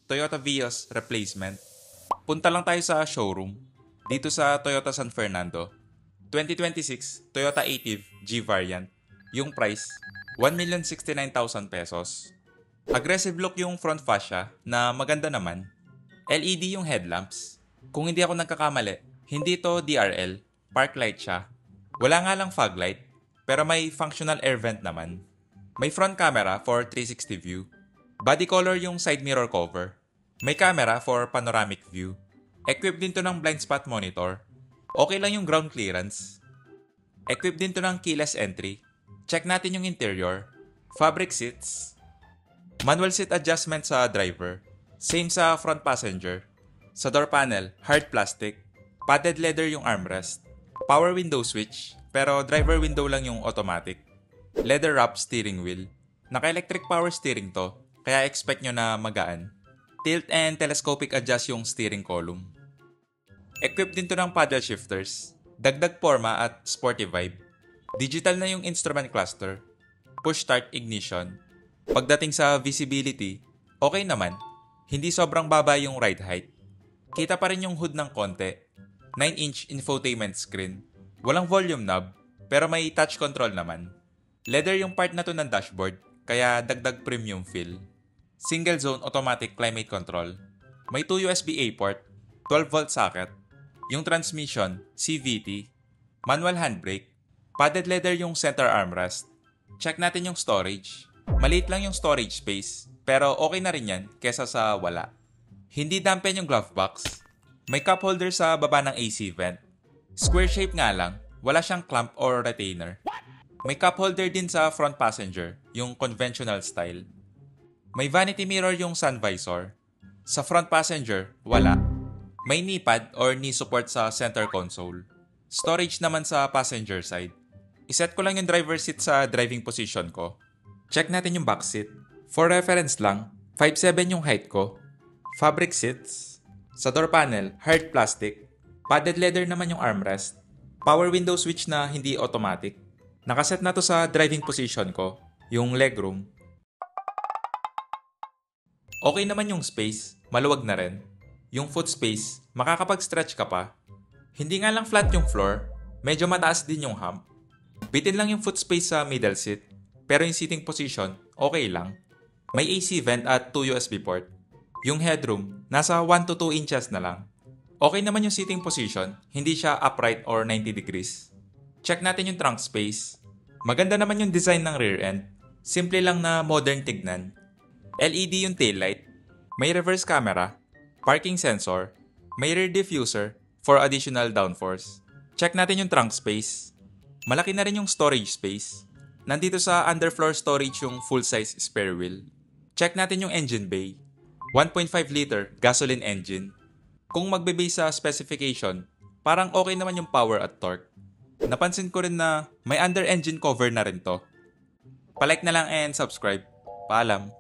Toyota Vios replacement. Punta lang tayo sa showroom. Dito sa Toyota San Fernando. 2026 Toyota Active G variant. Yung price, 1,069,000 pesos. Aggressive look yung front fascia na maganda naman. LED yung headlamps. Kung hindi ako nagkakamali, hindi to DRL, park light siya. Wala nga lang fog light, pero may functional air vent naman. May front camera for 360 view. Body color yung side mirror cover. May camera for panoramic view. Equipped din to ng blind spot monitor. Okay lang yung ground clearance. Equipped din to ng keyless entry. Check natin yung interior. Fabric seats. Manual seat adjustment sa driver. Same sa front passenger. Sa door panel, hard plastic. Padded leather yung armrest. Power window switch, pero driver window lang yung automatic. Leather wrap steering wheel. Naka-electric power steering to, kaya expect nyo na magaan. Tilt and telescopic adjust yung steering column. Equipped din to ng paddle shifters. Dagdag forma at sporty vibe. Digital na yung instrument cluster. Push start ignition. Pagdating sa visibility, okay naman. Hindi sobrang baba yung ride height. Kita pa rin yung hood ng konti. 9-inch infotainment screen. Walang volume knob, pero may touch control naman. Leather yung part na to ng dashboard, kaya dagdag premium feel. Single zone automatic climate control. May 2 USB-A port, 12-volt socket. Yung transmission, CVT. Manual handbrake. Padded leather yung center armrest. Check natin yung storage. Maliit lang yung storage space, pero okay na rin yan kesa sa wala. Hindi dampen yung glove box. May cup holder sa baba ng AC vent. Square shape nga lang, wala siyang clamp or retainer. May cup holder din sa front passenger, yung conventional style. May vanity mirror yung sun visor. Sa front passenger, wala. May knee pad or knee support sa center console. Storage naman sa passenger side. Iset ko lang yung driver seat sa driving position ko. Check natin yung back seat. For reference lang, 5'7" yung height ko. Fabric seats. Sa door panel, hard plastic. Padded leather naman yung armrest. Power window switch na hindi automatic. Nakaset na to sa driving position ko, yung legroom. Okay naman yung space, maluwag na rin. Yung foot space, makakapag-stretch ka pa. Hindi nga lang flat yung floor, medyo mataas din yung hump. Bitin lang yung foot space sa middle seat, pero yung seating position, okay lang. May AC vent at 2 USB port. Yung headroom, nasa 1 to 2 inches na lang. Okay naman yung seating position, hindi siya upright or 90 degrees. Check natin yung trunk space. Maganda naman yung design ng rear end. Simple lang na modern tignan. LED yung taillight. May reverse camera. Parking sensor. May rear diffuser for additional downforce. Check natin yung trunk space. Malaki na rin yung storage space. Nandito sa underfloor storage yung full-size spare wheel. Check natin yung engine bay. 1.5 liter gasoline engine. Kung magbe-base sa specification, parang okay naman yung power at torque. Napansin ko rin na may under engine cover na rin to. Palike na lang and subscribe. Paalam.